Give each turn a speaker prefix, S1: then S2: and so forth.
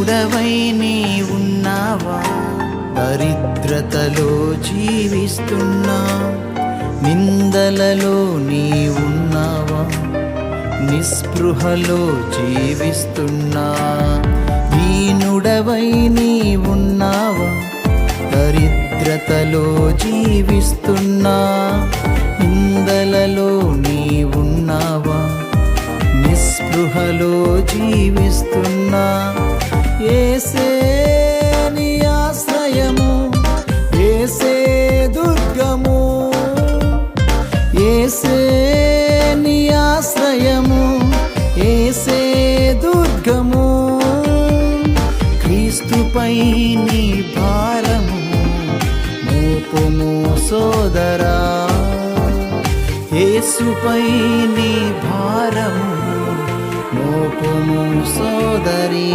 S1: దీనుడవై నీ ఉన్నావా? దరిద్రతలో జీవిస్తున్నా, నిందలలో నీ ఉన్నావా? నిస్పృహలో జీవిస్తున్నా, దీనుడవై నీ ఉన్నావా? దరిద్రతలో జీవిస్తున్నా, నిందలలో నీ ఉన్నావా? నిస్పృహలో జీవిస్తున్నా, యేసే నీ ఆశ్రయము, యేసే దుర్గము, యేసే నీ ఆశ్రయము, యేసే దుర్గము. క్రీస్తుపై నీ భారము మోపుము సోదరా, యేసుపై నీ భారము మోపుము సోదరీ.